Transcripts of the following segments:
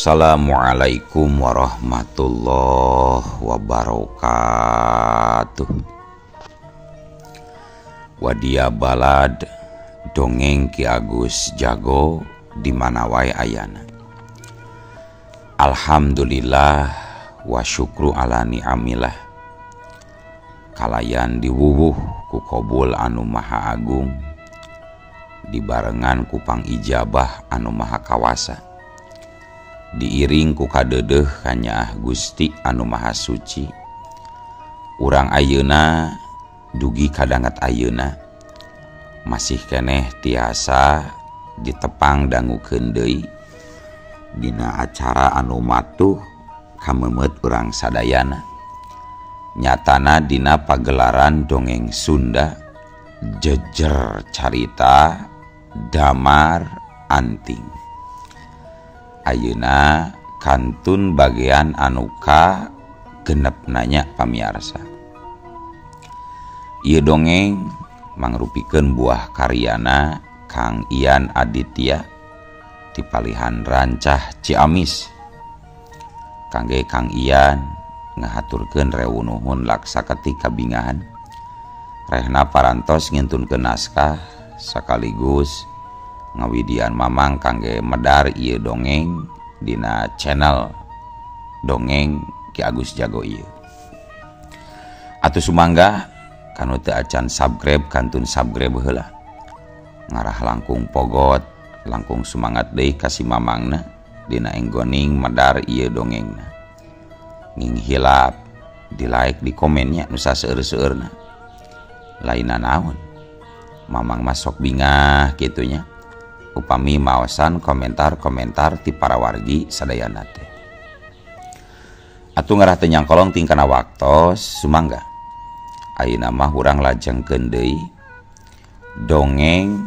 Assalamualaikum warahmatullahi wabarakatuh. Wadia balad dongeng Ki Agus Jago di mana wae ayana. Alhamdulillah wa syukru ala ni'amillah. Kalayan diwuwuh ku qobul anu maha agung, dibarengan ku pangijabah anu maha kawasa, diiring ku kadeudeuh hanya Gusti anu maha suci. Urang ayeuna dugi kadangat ayeuna masih keneh tiasa ditepang dangukeun deui dina acara anu matuh kamemet urang sadayana. Nyatana dina pagelaran dongeng Sunda jejer carita damar anting. Ayeuna kantun bagian anuka genep nanya pamiarsa. Ieu dongeng mangrupikeun buah karyana Kang Ian Aditya ti Palihan Rancah Ciamis. Kangge Kang Ian ngahaturkeun rewu nuhun laksaketi kabingahan, rehna parantos ngintunkeun naskah sakaligus ngawidian mamang kangge medar ieu dongeng dina channel dongeng Ki Agus Jago ieu. Atuh sumangga kanu teu acan subscribe kantun subscribe heula. Ngarah langkung pogot langkung sumangat deui ka si mamangna dina enggoning medar ieu dongengna. Nging hilap di like di komennya nu saseueur-seueurna. Lainna naon? Mamang masok bingah kitunya. Upami maosan komentar-komentar ti para wargi sadayana teh. Atuh ngarah teu nyangkolong tingkana waktos sumangga. Ayeuna mah urang lajengkeun deui dongeng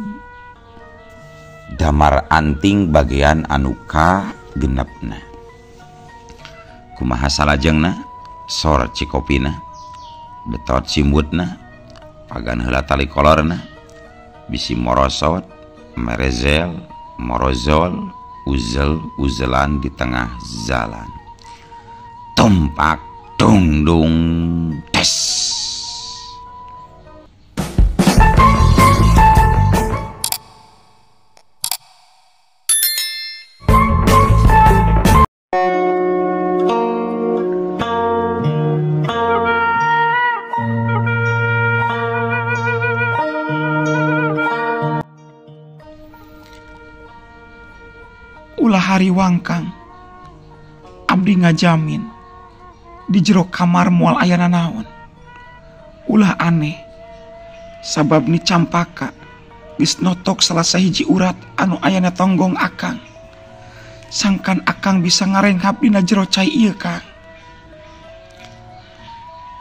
damar anting bagian anu kagenepna. Kumaha salajengna sor cikopina, betot simutna, pagan heula tali kolorna, bisi morosot, merezel, morozol, uzel-uzelan di tengah jalan. Tompak dung dung tes. Ulah hari wangkang abdi ngajamin di jero kamar moal ayana naon. Ulah aneh sabab ni campaka geus notok salah sahiji urat anu ayana tonggong akang. Sangkan akang bisa ngarenghap dina jero cai ieu Kang.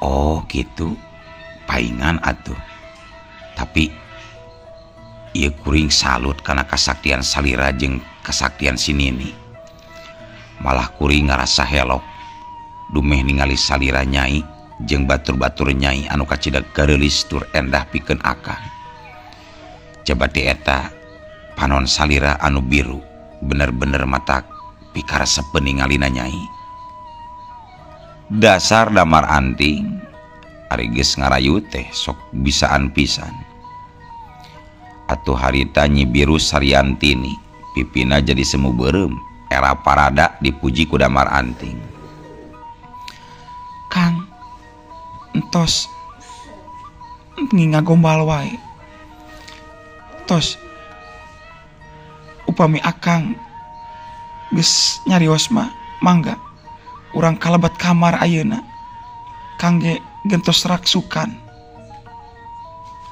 Oh gitu, paingan atuh. Tapi ieu kuring salut kana kasaktian salira jeung kasaktian sinini. Malah kuring ngarasa helok dumeh ningali salira nyai jeung batur-batur nyai anu kacidak gareulis tur endah pikeun akang. Coba ti eta panon salira anu biru bener-bener matak pikaresep ningalina nyai. Dasar damar anting ari geus ngarayu teh sok bisaan pisan. Atuh harita Nyi Biru Saryantini pipina jadi semu beureum era parada dipuji ku damar anting. Kang entos ngingagombal wae. Tos upami akang geus nyarios mah mangga urang kalebat kamar ayeuna kangge gentos raksukan.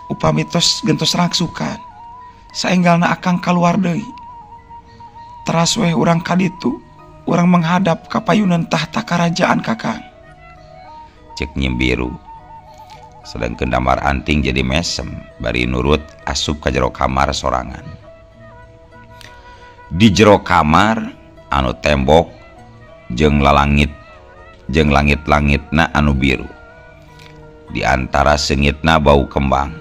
Upami tos gentos raksukan saenggalna akang kaluar deui. Teras we urang kaditu urang menghadap ka payunan tahta karajaan Kakang. Cek Nyi Biru. Sedangkeun damar anting jadi mesem bari nurut asup ka jero kamar sorangan. Di jero kamar anu tembok jeung langit-langitna anu biru. Di antara seungitna bau kembang.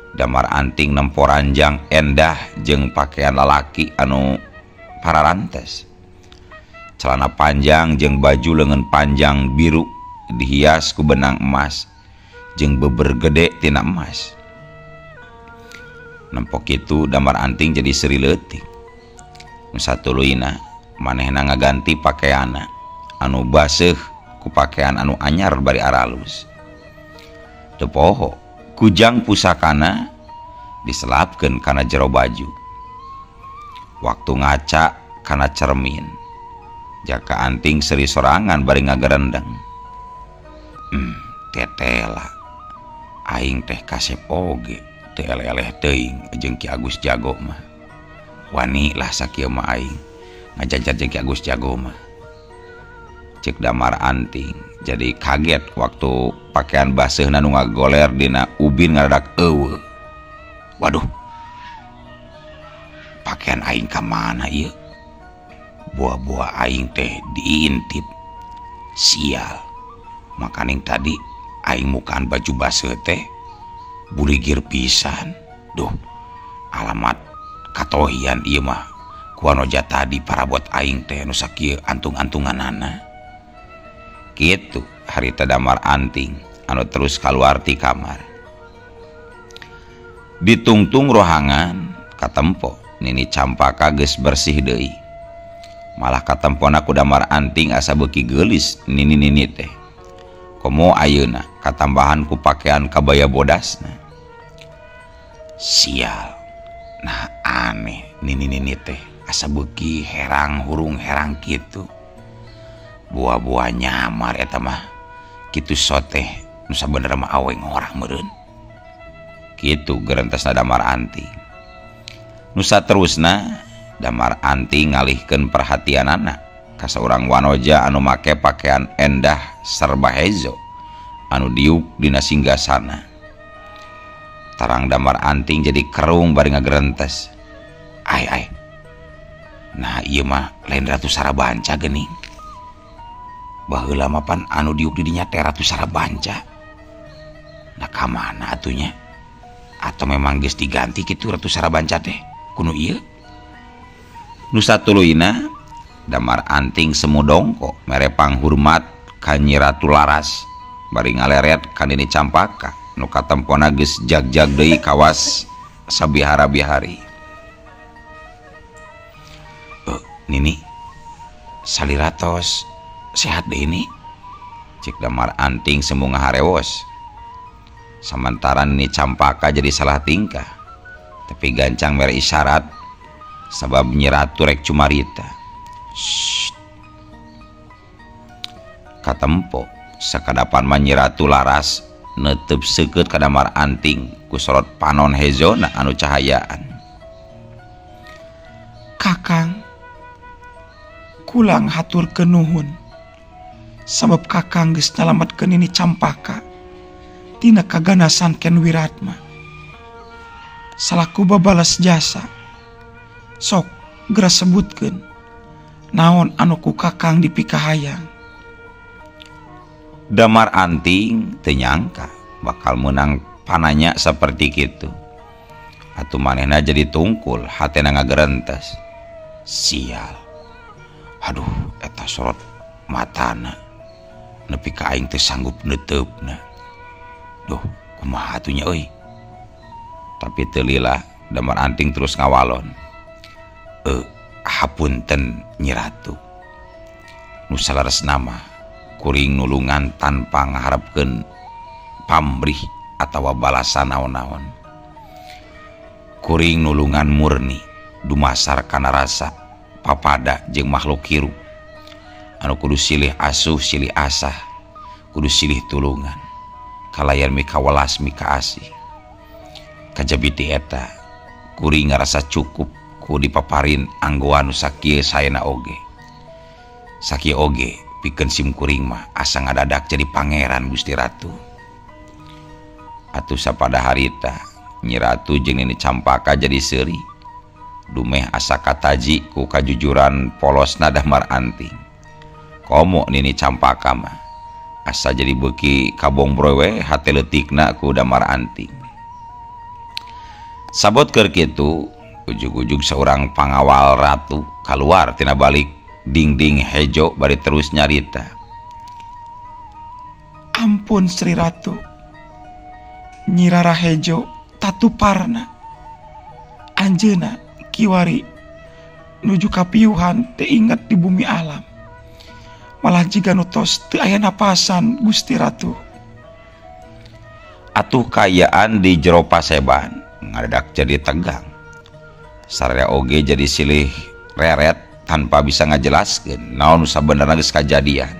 Damar anting nempo ranjang endah jeung pakaian lalaki anu pararantes. celana panjang jeung baju lengan panjang biru dihias ku benang emas jeung beber gede tina emas. Nempok itu Damar Anting jadi seri leutik. Nu satuluina manehna ngaganti pakaiana anu baseuh ku pakaian anu anyar bari aralus. Teu poho kujang pusakana diselapkeun kana jero baju. Waktu ngaca kana cermin Jaka Anting seri sorangan bari ngagerendeng. Tetela aing teh kasep oge teu eleh-eleh teuing jeung Ki Agus Jago mah. Wani lah sakieu mah aing ngajajar jeung Ki Agus Jago mah. Cek Damar Anting jadi kaget waktu pakaian baseuhna nu ngagoler dina ubin ngaradak eueuh. Waduh, pakaian aing ka mana ieu? Buah-buah aing teh diintip. Sial, makaning tadi aing mukaan baju baseuh teh buligir pisan. Duh, alamat katohian ieu mah kuanoja tadi parabot aing teh nu sakieu antung-antunganana. Kitu harita Damar Anting anu terus kaluar ti kamar. Ditungtung rohangan katempo Nini Campaka geus bersih deui. Malah katempona ku Damar Anting asa beuki geulis nini teh. Komo ayeuna katambahan ku pakaian kabaya bodasna. Sial, nah aneh nini teh asa beuki herang hurung herang kitu. Buah-buah nyamar eta mah kitu soteh nu sabenerna mah aweng orang meureun. Kitu gerentesna Damar Anting. Nu saterusna Damar Anting ngalihkeun perhatianana ka saurang wanoja anu make pakaian endah serba hejo anu diuk dina singgasana. Tarang Damar Anting jadi kerung bari ngagerentes. Ai. Nah ieu mah lain Ratu Sarabanca geuning. Baheula mah pan anu diuk di dinya teh Ratu Sarabanca. Nah ka mana atunya? Atau memang geus diganti kitu Ratu Sarabanca teh kuno ieu? Nu satuluina Damar Anting semudongko mere panghormat ka Nyi Ratu Laras bari ngaleret ka Nini Campaka nu katempona geus jag-jag deui kawas sabihara-bihari. Nini saliratos sehat deh ini, cik Damar Anting semu ngaharewos. Sementara Nini Campaka jadi salah tingkah, tapi gancang mere isyarat sabab Nyi Ratu rek cumarita. Katempo sakadapan mah Nyi Ratu Laras neuteub seukeut ka Damar Anting ku sorot panon hezona anu cahayaan. Kakang, kulang haturkeun nuhun sabab kakang geus nyalametkeun Nini Campaka tina kaganasan Ken Wiratma. Salaku babalas jasa, sok geura sebutkeun naon anu ku kakang dipikahayang. Damar Anting teu nyangka bakal menang pananya seperti kitu. Atuh manehna jadi tungkul hatena ngagerentes. Sial, aduh eta sorot matana nepi ka aing teu sanggup neuteupna. Duh kumaha atunya euy. Tapi teu lila Damar Anting terus ngawalon. Hapunten Nyi Ratu, nu salaresna mah kuring nulungan tanpa ngaharepkeun pamrih atawa balasan naon-naon. Kuring nulungan murni dumasar kana rasa papada jeung makhluk hirup anu kudu silih asuh silih asah, kudu silih tulungan kalayan mika welas mika asih. Kajabiti eta kuring ngarasa cukup ku dipaparin anggoan nu sakieu saena oge. Sakieu oge pikeun sim kuring mah asa ngadadak jadi pangeran Gusti Ratu. Atuh sapada harita Nyi Ratu jeung Nini Campaka jadi seuri dumeh asa kataji ku kajujuran polosna Damar Anting. Komo Nini Campaka mah asa jadi beuki kabongbroe we hate leutikna ku Damar Anting. Sabot keur kitu ujug-ujug seorang pangawal ratu keluar tina balik dingding hejo bari terus nyarita. Ampun Sri Ratu, Nyi Rara Hejo tatuparna. Anjeuna kiwari nuju kapiuhan teu inget di bumi alam. Malah jiga nutos teu aya napasan Gusti Ratu. Atuh kayaan di jero paseban ngadadak jadi tegang. Sararea oge jadi silih reret tanpa bisa ngajelaskeun naon sabenerna geus kajadian.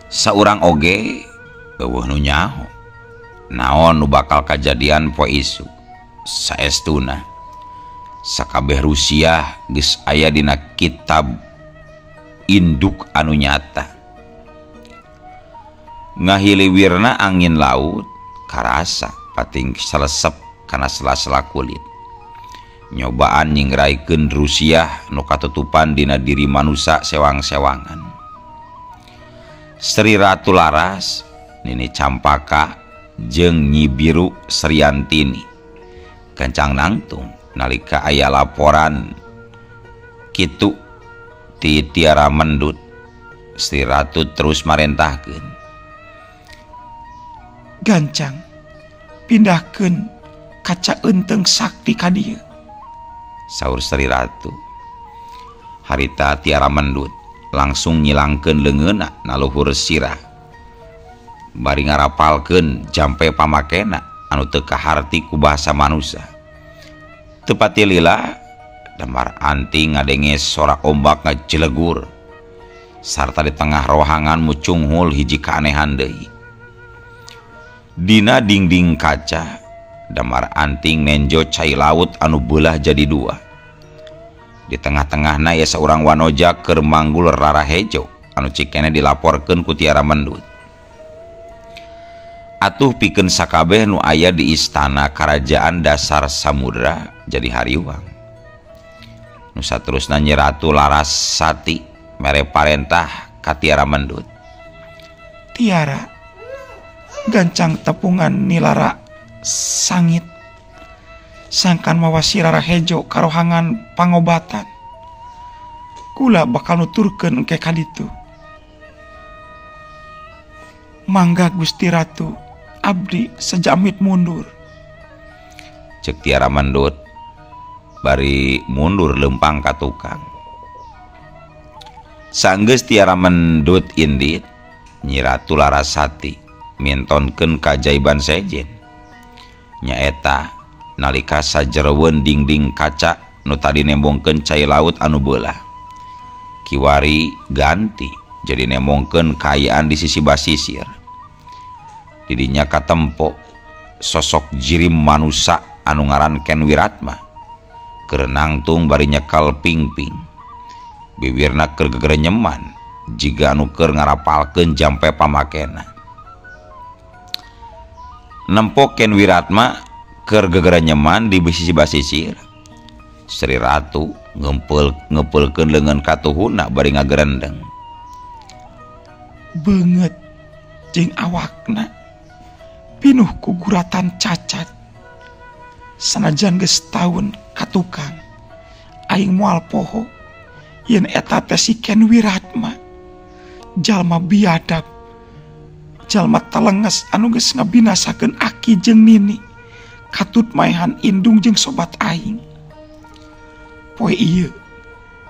Saurang oge eueuh nu nyaho naon nu bakal kajadian poe isu. Saestuna sakabeh Rusia geus aya dina kitab induk anu nyata. Ngahiliwirna angin laut karasa pating salesep kana sela-sela kulit. Nyobaan nyingraikeun Rusia nu katutupan dina diri manusia sewang-sewangan. Sri Ratu Laras, Nini Campaka, jeung Nyi Biru Sriantini kencang nangtung nalika aya laporan kitu ti Tiara Mendut. Sri Ratu terus marentahkeun, gancang pindahkeun kaca eunteng sakti ka dieu. Saur Sri Ratu. Harita Tiara Mendut langsung nyilangkeun leungeunna naluhur sirah. Bari ngarapalkeun jampe pamakena anu teu kaharti ku basa manusia. Teu pati lila Damar Anting ngadenge sorak ombak ngajelegur. Sarta di tengah rohangan mucunghul hiji kaanehan deui. Dina dingding kaca Damar Anting nenjo cai laut anu beulah jadi dua. Di tengah-tengahna ya seorang wanoja keur manggul Rara Hejo anu cikene dilaporkeun ku Tiara Mendut. Atuh pikeun sakabeh nu aya di istana Karajaan Dasar Samudra jadi hariwang. Nu saterusna Nyi Ratu Larasati mere parentah ka Tiara Mendut. Tiara, gancang tepungan nilara sangit. Sangkan mawasi Rara Hejo karohangan pangobatan. Kula bakal nuturkeun engke kaditu. Mangga Gusti Ratu, abdi sejamit mundur. Cek Tiara Mendut bari mundur lempang ka tukang. Sanggeus Tiara Mendut indit, Nyi Ratu Larasati mintonkeun kajaiban sejen. Nyaeta nalika sajeroeun dingding kaca nu tadi nembongkeun cai laut anu beulah. Kiwari ganti jadi nembongkeun kaayaan di sisi basisir. Didinya katempo sosok jirim manusia anu ngaran Ken Wiratma keur nangtung bari nyekal pingping. Bibirna keur gegerenyeman jiga anu keur ngarapalkeun jampe pamakena. Nempo Ken Wiratma keur gegerenyeman di sisi basisir. Sri Ratu ngepelkeun leungeun katuhuna bari ngagerendeng. Beungeut jeung awakna pinuh ku guratan cacat. Sanajan geus taun ka tukang, aing moal poho yen eta teh si Ken Wiratma, jalma biadab, jalma telenges anu geus ngabinasakeun Aki jeung Nini. Katut maehan indung jeung sobat aing. Poe ieu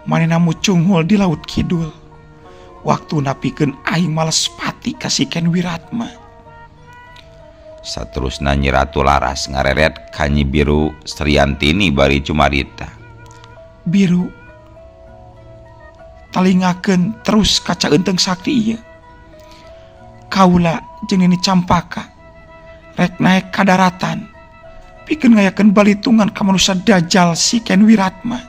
manehna mucunghul di laut kidul. Waktu napikeun aing males pati ka si Ken Wiratma. Saterusna Nyi Ratu Laras ngareret ka Nyi Biru Sriantini bari cumarita. Biru, talingakeun terus kaca eunteng sakti ieu. Kaula jeung Nini Campaka rek naek ka daratan. Pikeun ngayakeun balitungan ka manusia dajal si Ken Wiratma.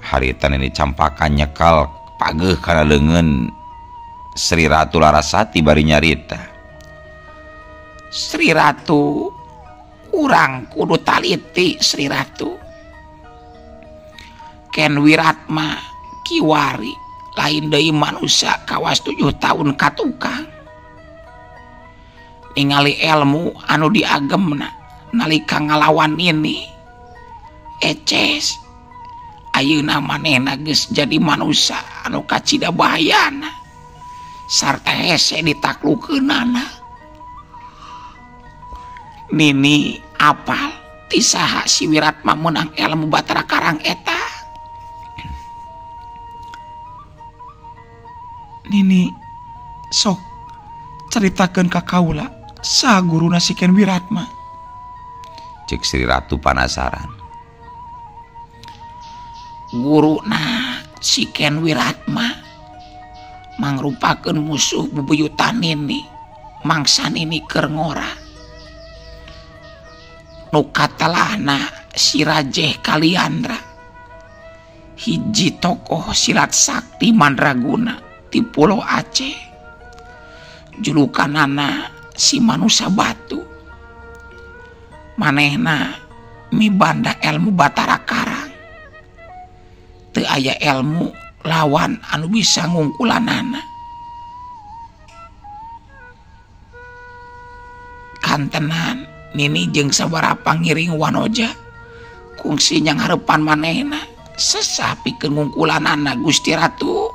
Harita Nini Campaka nyekal pageuh kana leungeun Sri Ratu Larasati bari nyarita. Sri Ratu, urang kudu taliti Sri Ratu. Ken Wiratma kiwari lain deui manusia kawas 7 tahun ka tukang. ningali ilmu anu diagemna nalika ngalawan ini eces ayeuna manehna geus jadi manusia anu kacida bahayana sarta hese ditaklukkeunana. Nini apal ti saha si Wiratma meunang ilmu Batara Karang eta? Nini sok caritakeun ka kaula saha guruna si Ken Wiratma. Cek Sri Ratu penasaran. Guruna si Ken Wiratma mangrupakeun musuh bebuyutan Nini mangsa Nini keur ngora. Nu katalahna si Rajeh Kaliandra hiji tokoh silat sakti mandraguna di Pulau Aceh. Julukanana si Manusia Batu. Manehna mibanda ilmu Batara Karang. Teu aya ilmu lawan anu bisa ngungkulanana. Kantenan Nini jeung sabaraha ngiring wanoja kungsi nyang harepan manehna sesah pikeun ngungkulanana Gusti Ratu.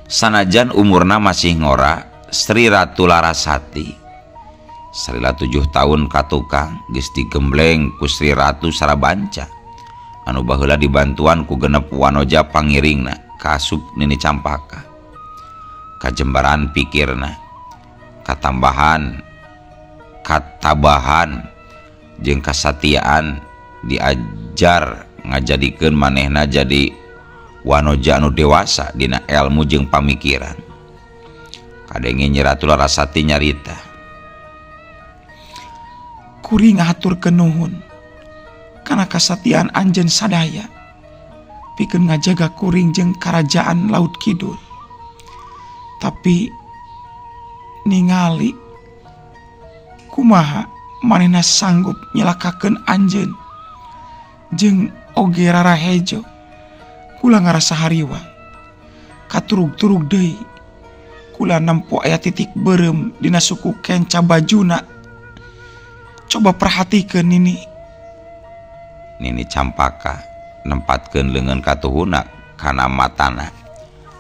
Sanajan umurna masih ngora, Sri Ratu Larasati salila 7 tahun katukang geus digembleng ku Sri Ratu Sarabanca anu baheula dibantuan ku genep wanoja pangiringna kasup Nini Campaka. Kajembaran pikirna katabahan jeung kasatiaan diajar ngajadikeun manehna jadi wanoja anu dewasa dina ilmu jeung pamikiran. Kadenge Nyi Ratu Larasati nyarita. Kuring ngahaturkeun nuhun kana kasatian anjeun sadaya pikeun ngajaga kuring jeung karajaan Laut Kidul. Tapi ningali kumaha manehna sanggup nyelakakeun anjeun jeung oge Rarahejo. Kula ngarasa hariwang katurug-turug deui kula nempo aya titik beureum dina suku Kenca Bajuna. Coba perhatikeun Nini. Nini Campaka nempatkeun leungeun katuhuna kana matana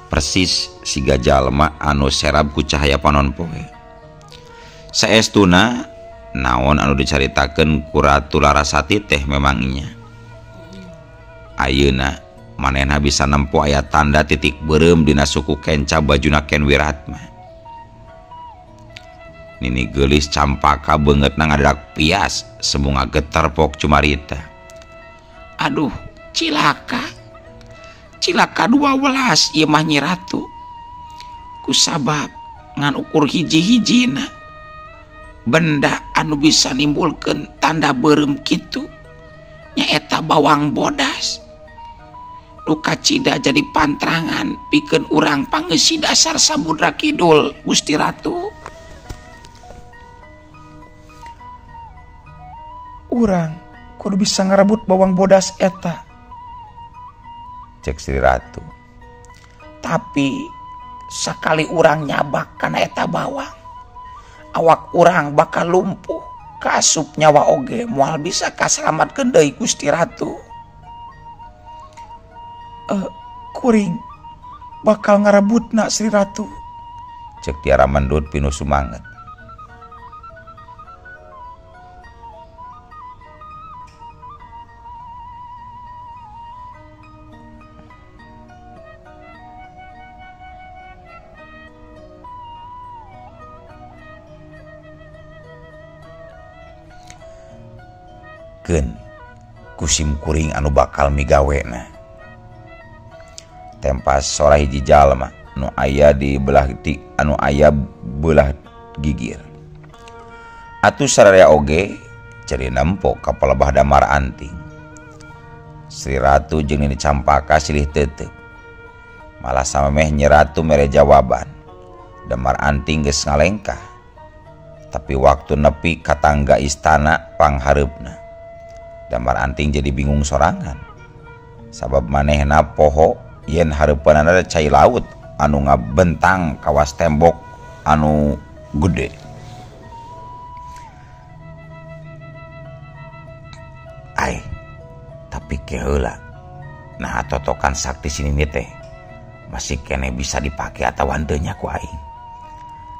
persis siga jalma anu serab ku cahaya panon poe. Saestuna naon anu dicaritakeun ku Ratu Larasati teh memang nya. Ayeuna manehna bisa nempo aya tanda titik beureum dina suku Kenca Bajuna Ken Wiratma. Nini geulis Campaka beungeutna ngadadak pias sembunga getar pok cumarita. Aduh, cilaka 12 ieu mah Nyi Ratu. Kusabab ngan ukur hiji-hijina benda anu bisa nimbulkeun tanda beureum kitu nyaeta bawang bodas. Nu kacida jadi pantrangan pikeun urang pangeussi dasar Samudra Kidul Gusti Ratu. Urang kudu bisa ngarebut bawang bodas eta, cek Sri Ratu. Tapi sakali urang nyabak kana eta bawang, awak urang bakal lumpuh, kaasup nyawa oge moal bisa kaselamatkeun deui Gusti Ratu. Kuring bakal ngarebutna Sri Ratu, cek Tiara Mendut pinu sumanget. Kusim kuring anu bakal migawena tempas sora hiji jalma nu aya di belah anu aya belah gigir. Atuh sararea oge ceri nempo ka palebah Damar Anting. Sri Ratu jeung Nini Campaka silih teuteuk. Malah samemeh Nyi Ratu mere jawaban. Damar Anting geus ngalengkah. Tapi waktu nepi ka tangga istana panghareupna, Damar Anting jadi bingung sorangan. Sabab manehna poho yen hareupeunana cai laut anu ngabentang kawas tembok anu gede. Ai, tapi keheula. Nah, totokan sakti sini nih teh masih kene bisa dipakai atau wandenya ku aing.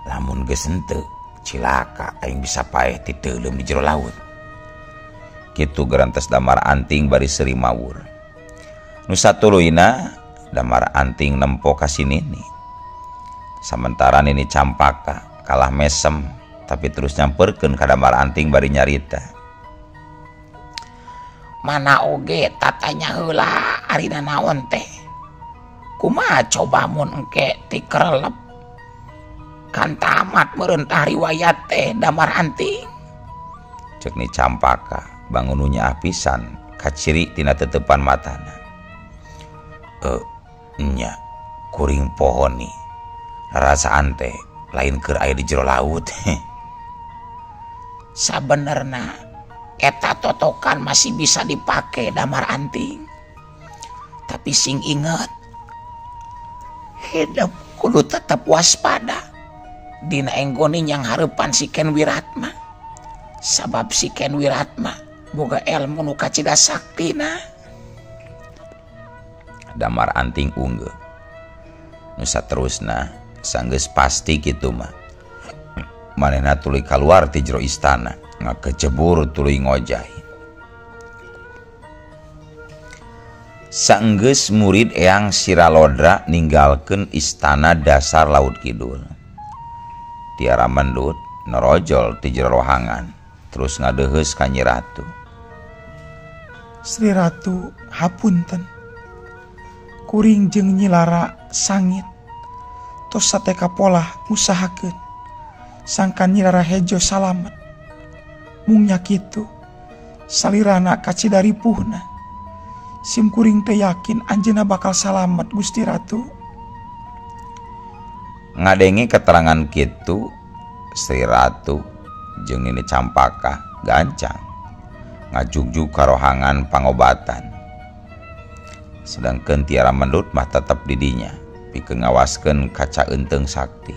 Lamun geus henteu cilaka aing bisa paeh ti teuleum di jero laut. Kitu gerantos Damar Anting bari seuri mawur. Nu satuluyna Damar Anting nempo ka Sinini. Sementara Nini Campaka kalah mesem tapi terus nyamperkeun ka Damar Anting bari nyarita. Mana oge tatanya heula arina naon teh. Kumaha coba mun engke ti kerelep. Kan tamat meureun tah riwayat teh Damar Anting. Cek Ni Campaka bangununya pisan kaciri tina tetepan matana. Nya kuring pohon nih rasaan teh lain keur aya di jero laut. Sabenerna eta totokan masih bisa dipake Damar Anting. Tapi sing inget hidup kudu tetap waspada dina enggoni yang harapan si Ken Wiratma. Sabab si Ken Wiratma boga ilmu nu kacida saktina. Damar Anting unggul. Nu saterusna sanggeus pasti kitu mah. Manehna tuluy kaluar ti jero istana, ngakecebur tuluy ngojay. Saenggeus murid Eyang Siralodra ninggalkeun istana dasar laut kidul. Tiara mendut nerojol ti jero rohangan, terus ngadeuheus ka Nyi Ratu. Sri Ratu hapunten. Kuring jeung Nyi Lara sangit. Tos sateka pola usahakeun. Sangkan Nyi Lara hejo salamet. Mung nya kitu salirana kacida ripuhna. Sim kuring teh yakin anjeunna bakal salamet Gusti Ratu. Ngadengi keterangan kitu Sri Ratu jeung Nini Campaka gancang ngajugjug ka rohangan pangobatan. Sedangkan Tiara Mendut mah tetep di dinya pikeun ngawaskeun kaca Enteung Sakti.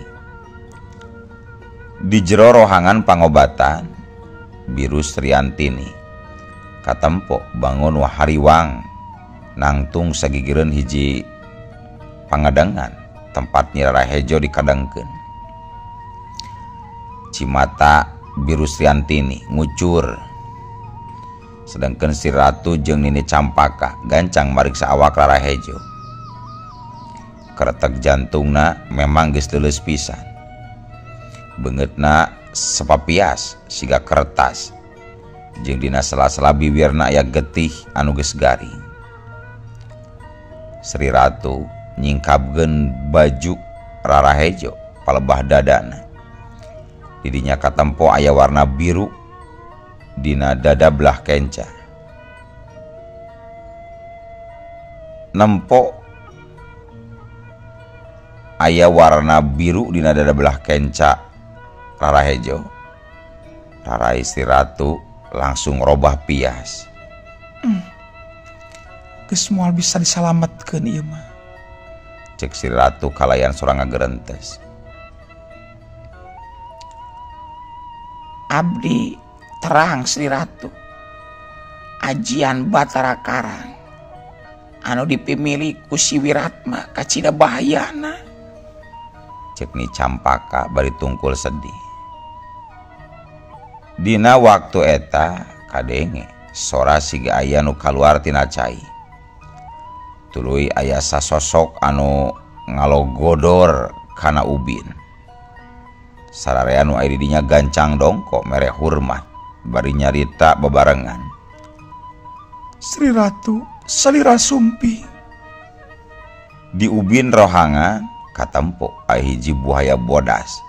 Di jero rohangan pangobatan Biru Sriantini katempo bangun wahariwang nangtung sagigireun hiji pangadangan tempat Nyi Rara Hejo dikadangkeun. Cimata Biru Sriantini ngucur. Sedangkan si Ratu jeung Nini Campaka gancang mariksa awak Rara Hejo. Keretek jantungna memang geus leuleus pisan. Beungeutna sapapias siga kertas. Jeung dina sela-sela bibirna aya getih anu geus garing. Sri Ratu nyingkapkeun baju Rara Hejo palebah dadana. Di dinya katempo aya warna biru dina dada belah kenca. Nempo aya warna biru dina dada belah kenca Rara Hejo. Rara Istri Ratu langsung robah pias. Geus moal bisa disalametkeun ieu mah. Cek si Ratu kalayan sorang ngagerentes. Abdi terang Sri Ratu. Ajian Batara Karang anu dipimili ku si Wiratma kacida bahayana. Cek Ni Campaka bari tungkul sedih. Dina waktu eta kadenge sora siga aya nu kaluar tina cai. Tuluy aya sasosok anu ngalogodor kana ubin. Sararea nu aya di dinya gancang dongko mere hormat bari nyarita bebarengan. Sri Ratu salira sumpi. Di ubin rohangan katempo aya hiji buaya bodas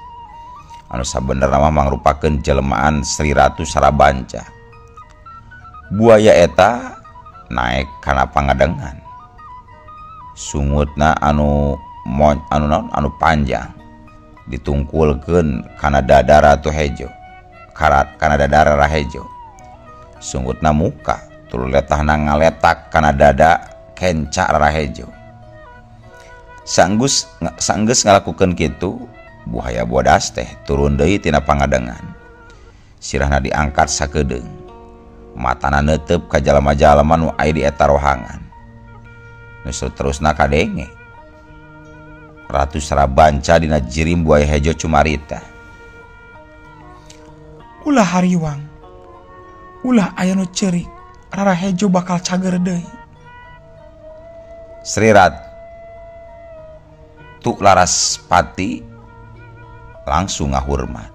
anu sabenerna mah mangrupakeun jelmaan Sri Ratu Sarabanca. Buaya eta naek kana pangadengan. Sungutna anu panjang ditungkulkeun kana dada Ratu Hejo. Kana dada Rara Hejo. Sungutna muka tuluy letahna ngaletak kana dada kenca Rara Hejo. Sanggeus ngalakukeun kitu buaya bodas teh turun deui tina pangadengan. Sirahna diangkat sakedeung. Matana neuteup ka jalma-jalma nu aya di eta rohangan. Nu saterusna kadenge. Ratu Sarabanca dina jirim buaya hejo cumarita. Ulah hariwang. Ulah aya nu ceurik, rara hejo bakal cager deui. Sri Ratu Larasati langsung ngahurmat.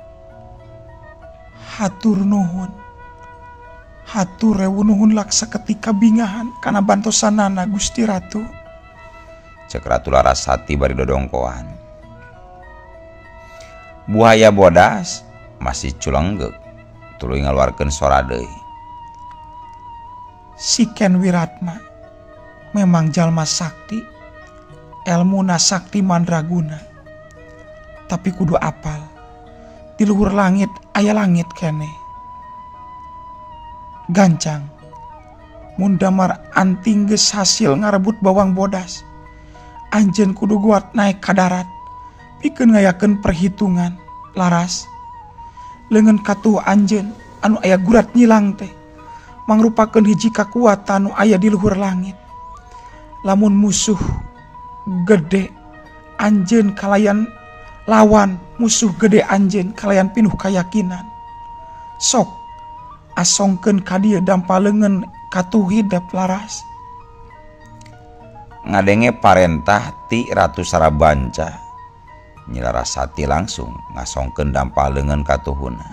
Hatur nuhun. Hatur rewu nuhun laksa ketika bingahan kana bantosanana Gusti Ratu. Cek Ratu Larasati bari dodongkoan. Buaya bodas masih culenggek tuluy ngaluarkeun sora deui. Si Ken Wiratma memang jalma sakti, elmuna sakti mandraguna. Tapi kudu apal, di luhur langit aya langit kene. Gancang, mun damar anting geus hasil ngarebut bawang bodas, anjeun kudu guat naik ka darat, pikeun ngayakeun perhitungan. Laras, leungeun katuh anjeun anu aya gurat nyilang teh, mangrupakeun hiji kakuatan nu aya di luhur langit. Lamun musuh gede anjeun kalayan lawan musuh gede anjeun kalayan pinuh kayakinan. Sok asongkeun ka dieu dampaleungeun katuh hidep. Laras, ngadenge parentah ti Ratu Sarabanca, Nyi Larasati langsung ngasongkeun dampaleungeun katuhuna.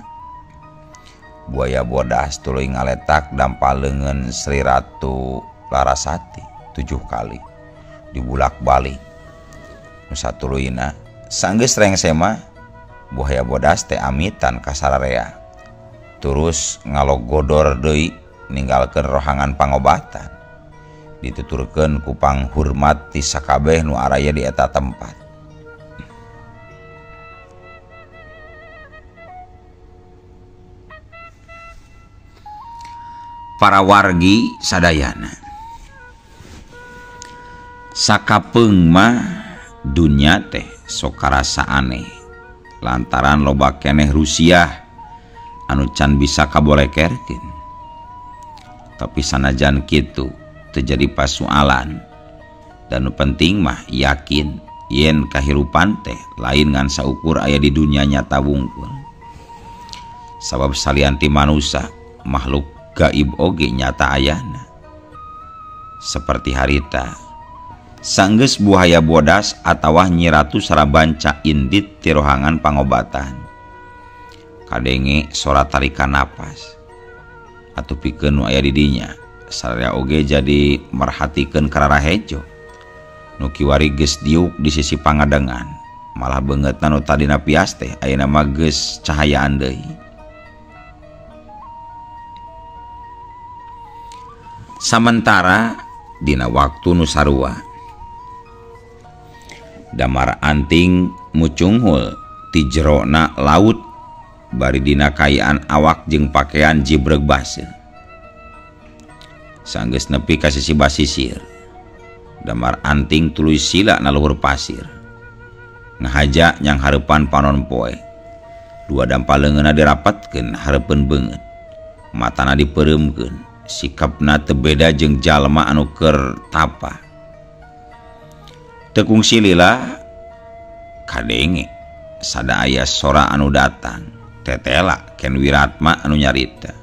Buaya bodas tuluy ngaletak dampaleungeun Sri Ratu Larasati 7 kali dibulak-balik. Nu satuluyna sanggeus rengse mah buaya bodas teh amitan ka sararea. Terus ngalogodor deui ninggalkeun rohangan pangobatan. Dituturkeun ku panghurmat ti sakabeh nu araya di eta tempat. Para wargi sadayana, sakapeung mah dunya teh sok karasa aneh lantaran loba keneh Rusia anu can bisa kabolekerkeun. Tapi sanajan kitu teu jadi pasoalan, dan nu penting mah yakin yen kahirupan teh lain ngan saukur aya di dunya nyata wungkul. Sabab salianti manusia makhluk gaib oge nyata ayana. Seperti harita sanggeus buaya bodas atawa Nyi Ratu Sarabanca indit ti rohangan pangobatan, kadenge sora tarikan napas atuh pikeun nu aya di dinya sararea oge jadi merhatikeun karara hejo nu kiwari geus diuk di sisi pangadengan, malah beungeutna nu tadina pias teh ayeuna mah geus cahayaan deui. Sementara dina waktu nu sarua damar anting mucunghul ti jerona laut bari dina kayaan awak jeung pakaian jibreg baseuh. Sanggeus nepi ka sisi basisir, damar anting tuluy sila na luhur pasir. Ngahaja nyang hareupan panon poe. Dua dampaleungeunna dirapatkeun hareupeun beungeut. Matana dipeureumkeun. Sikapna teu beda jeung jalma anu keur tapa. Teu kungsi lila kadenge sada aya sora anu datang. Tetela Ken Wiratma anu nyarita.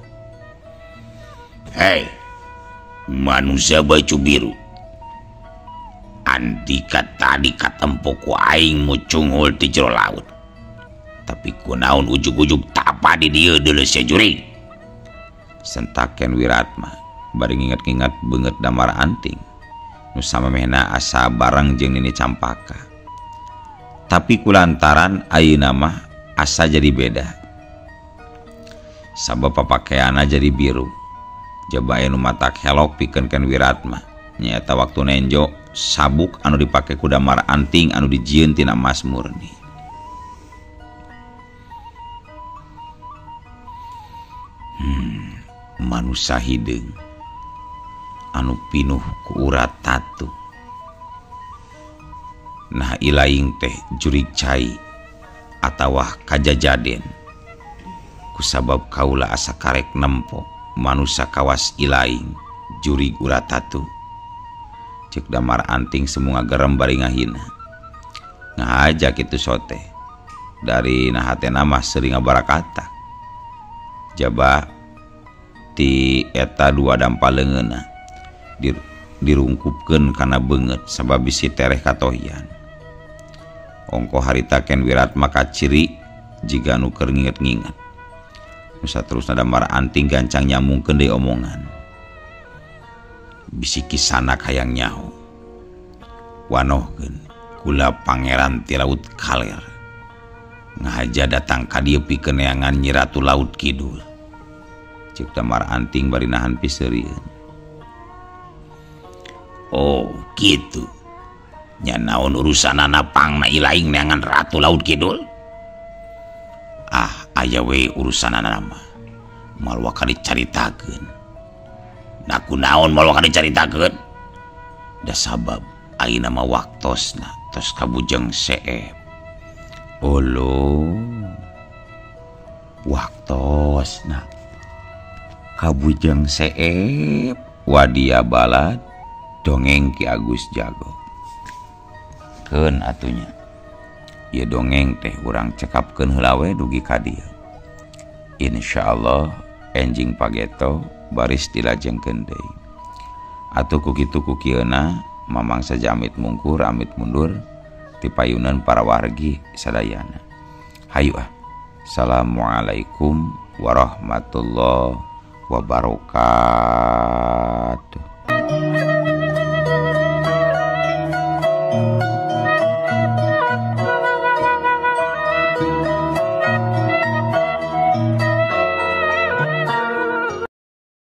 Hei, manusia baju biru. Andika tadi katempo ku aing mucunghul ti jero laut. Tapi kunaon ujug-ujug tapa di dieu deuleu sajurig. Sentak Ken Wiratma bari nginget-nginget beungeut damar anting nu samemehna asa bareng jeung Nini Campaka. Tapi kulantaran ayeuna mah asa jadi beda. Sabab papakeana jadi biru. Jaba aya nu matak helok pikeun Ken Wiratma nyaeta waktu nenjo sabuk anu dipake ku damar anting anu dijieun tina emas murni. Manusia hideung anu pinuh ku urat tatu. Nah ilaing teh jurig cai atawah kajajaden kusabab kaula asa karek nempo manusia kawas ilaing jurig ulah tatu cek Damar Anting semua gerem bari ngahina ngajak itu sote dari nahatena mah sering ngabarakata jaba ti eta dua dampaleungeuna dirungkupkeun kana beungeut sabab bisi tereh katohian ongko harita ken wirat maka ciri jiga nu keur nginget-nginget nu saterusna Damar Anting gancang nyamungkeun deui omongan bisi kisanak hayang nyaho wanohkeun kula pangeran ti laut Kaler ngahaja datang ka dieu pikeun neangan Nyi Ratu Laut Kidul cek Damar Anting bari nahan piseurieun. Oh gitu nya naon urusanana pangna ilaing neangan Ratu Laut Kidul. Aya we urusanana mah moal waka dicaritakeun. Da kunaon moal waka dicaritakeun? Da sabab ayeuna mah waktosna tos kabujeng seep. Olo waktosna kabujeng seep wadia balad dongeng Ki Agus Jago. Keun atunya ieu dongeng teh urang cekapkeun heula we dugi ka dieu. Insyaallah enjing pageto baris dilajengkeun deui. Atuh ku kitu ku kieuna mamang sajamit mungkur amit mundur ti payunan para wargi sadayana. Hayu Assalamualaikum warahmatullahi wabarakatuh.